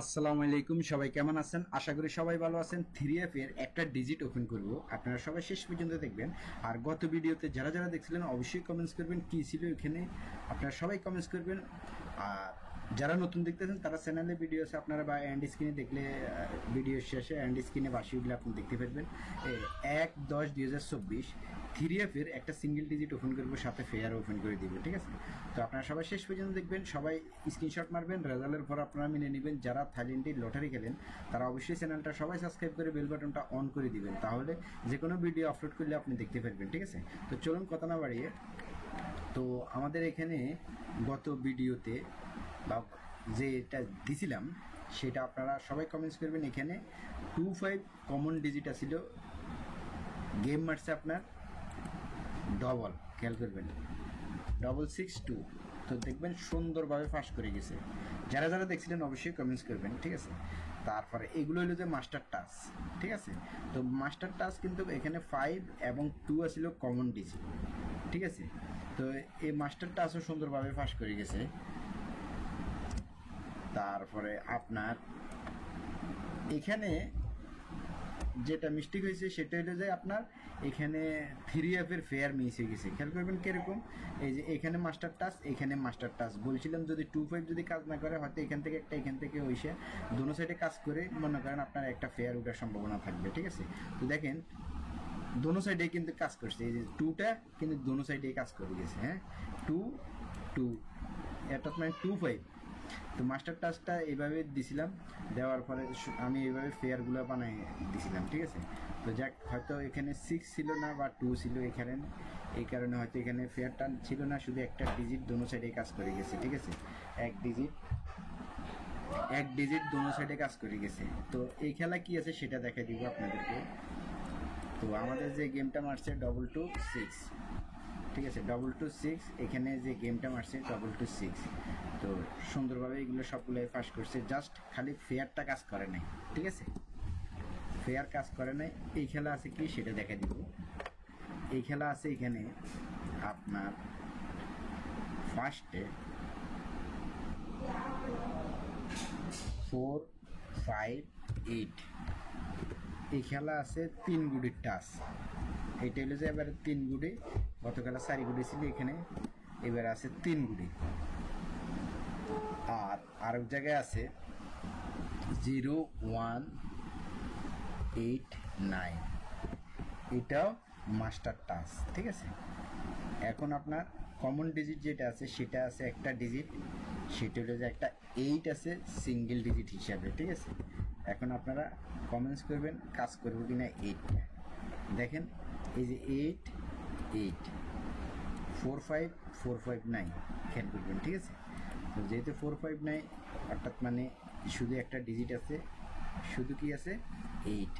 আসসালামু আলাইকুম, সবাই কেমন আছেন? আশা করি সবাই ভালো আছেন। 3F এর একটা ডিজিট ওপেন করব, আপনারা সবাই শেষ পর্যন্ত দেখবেন। আর গত ভিডিওতে যারা যারা দেখছিলেন অবশ্যই কমেন্টস করবেন কি ছিল এখানে, আপনারা সবাই কমেন্টস করবেন। আর যারা নতুন দেখতেছেন তারা চ্যানেলে ভিডিও আছে, আপনারা বা এন্ড স্ক্রিনে দেখলে ভিডিও শেষে এন্ড স্ক্রিনে বাসিগুলো আপনি দেখতে পারবেন। 1/10/2024 3F এর একটা সিঙ্গেল ডিজিট ওপেন করবো, সাথে ফেয়ার ওপেন করে দিব, ঠিক আছে? তো আপনারা সবাই শেষ পর্যন্ত দেখবেন, সবাই স্ক্রিনশট মারবেন, রেজাল্টের পর আপনারা মেনে নেবেন। যারা থাইল্যান্ডে লটারি খেলেন তারা অবশ্যই চ্যানেলটা সবাই সাবস্ক্রাইব করে বেল বাটনটা অন করে দিবেন, তাহলে যে কোনো ভিডিও আপলোড করলে আপনি দেখতে পারবেন, ঠিক আছে? তো চলুন কথা না বাড়িয়ে, তো আমাদের এখানে গত ভিডিওতে বা যেটা দিছিলাম সেটা আপনারা সবাই কমেন্টস করবেন। এখানে 25 কমন ডিজিট আছিল, গেম মারছে আপনার ডবল, খেয়াল করবেন 662, তো দেখবেন সুন্দরভাবে ফাঁস করে গেছে। যারা যারা দেখছিলেন অবশ্যই কমেন্টস করবেন, ঠিক আছে? তারপরে এগুলো হলো যে মাস্টার টাচ, ঠিক আছে? তো মাস্টার টাচ কিন্তু এখানে 5 এবং 2 আছিল কমন ডিজিট, ঠিক আছে? তো এই মাস্টার টাচও সুন্দরভাবে ফাঁস করে গেছে। তারপরে আপনার এখানে যেটা মিস্টেক হয়েছে সেটা হলো যে আপনার এখানে 3F এর ফেয়ার মিস হয়ে গেছে। খেয়াল করবেন কিরকম, এই যে এখানে মাস্টার টাচ, এখানে মাস্টার টাচ বলছিলাম, যদি 25 যদি কাজ না করে হয়তো এখান থেকে একটা এখান থেকে ওইসে দোনো সাইডে কাজ করে মনে করেন আপনার একটা ফেয়ার ওঠার সম্ভাবনা থাকবে, ঠিক আছে? তো দেখেন দোনো সাইডে কিন্তু কাজ করছে, এই যে 2টা কিন্তু দোনো সাইডে কাজ করে গেছে। হ্যাঁ, 2 2 এটা মানে 25। তো মাস্টার টাচটা এইভাবে দিছিলাম, দেওয়ার পরে আমি এইভাবে ফেয়ারগুলো বানাই দিছিলাম, ঠিক আছে? তো যাক, হয়তো এখানে 6 ছিল না বা 2 ছিল এখানে, এই কারণে হয়তো এখানে ফেয়ারটা ছিল না, শুধু একটা ডিজিট দোনো সাইডে কাজ করে গেছে, ঠিক আছে? এক ডিজিট দোনো সাইডে কাজ করে গেছে। তো এই খেলা কি আছে সেটা দেখা দিব আপনাদেরকে। তো আমাদের যে গেমটা মারছে 226, ঠিক আছে? 226 এখানে যে গেমটা মারছে 226, তো সুন্দরভাবে এগুলো সবগুলোই পাস করছে, জাস্ট খালি ফেয়ারটা কাজ করে নাই, ঠিক আছে? ফেয়ার কাজ করে নাই। এই খেলা আছে কি সেটা দেখা দিব। এই খেলা আছে এখানে আপনার ফার্স্টে 4 5 8, এই খেলা আছে 3 গুড়ির টাচ। এইটা হলো যে এবারে 3 গুড়ি, গতকাল 4 গুড়ি ছিল এখানে, এবার আছে 3 গুড়ি। আর আরেক জায়গায় আছে 0 1 8 9, এটাও মাস্টার টাচ, ঠিক আছে? এখন আপনার কমন ডিজিট যেটা আছে সেটা আছে একটা ডিজিট, সেটা হলো যে একটা 8 আছে সিঙ্গেল ডিজিট হিসাবে, ঠিক আছে? এখন আপনারা কমেন্টস করবেন কাজ করবো কিনা 8টা। দেখেন এই যে 8 8 4 5 4 5 9, খেয়াল করবেন, ঠিক আছে? তো যেহেতু 4 5 9 অর্থাৎ মানে শুধু একটা ডিজিট আছে, শুধু কি আছে 8।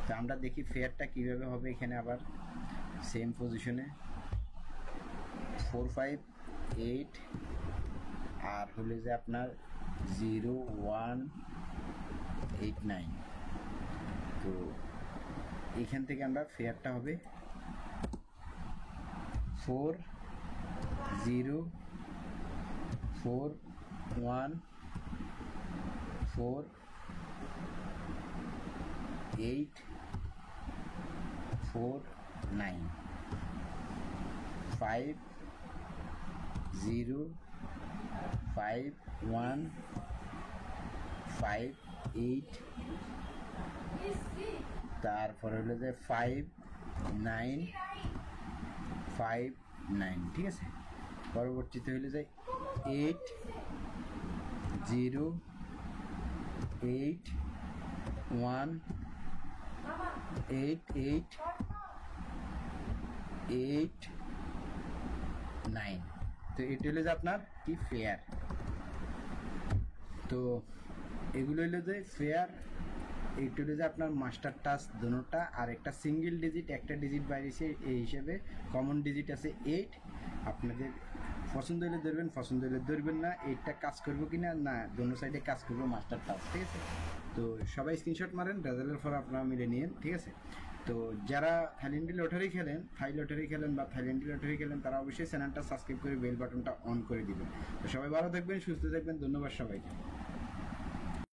তো আমরা দেখি ফেয়ারটা কিভাবে হবে। এখানে আবার সেম পজিশনে 4 5 8 আর হলে যে আপনার 0 1 8 9। তো এখান থেকে আমরা ফেয়ারটা হবে 4 0 4 1 4 8 4 9 5 0 5 1 5 8, তারপরে হলো যে 5 9 5 9, ঠিক আছে? পরবর্তীতে হলো যে 8 0 8 1 8 8 8 9। তো এটা হলো যে আপনার কি ফেয়ার। তো এগুলো হলো যে ফেয়ার, এইটা হলো যে আপনার মাস্টার টাচ দুটোটা, আর একটা সিঙ্গেল ডিজিট, একটা ডিজিট বাইরেছে, এই হিসেবে কমন ডিজিট আছে 8। আপনাদের পছন্দ হলে ধরবেন, পছন্দ হলে ধরবেন না। এইটা কাজ করবো কিনা না, দোনো সাইডে কাজ করবো মাস্টার টাচ, ঠিক আছে? তো সবাই স্ক্রিনশট মারেন, রেজাল্টের পর আপনারা মিলে নিন, ঠিক আছে? তো যারা থাইল্যান্ডি লটারি খেলেন, থাই লটারি খেলেন বা থাইল্যান্ডি লটারি খেলেন, তারা অবশ্যই চ্যানেলটা সাবস্ক্রাইব করে বেল বাটনটা অন করে দিবেন। তো সবাই ভালো থাকবেন, সুস্থ থাকবেন, ধন্যবাদ সবাইকে।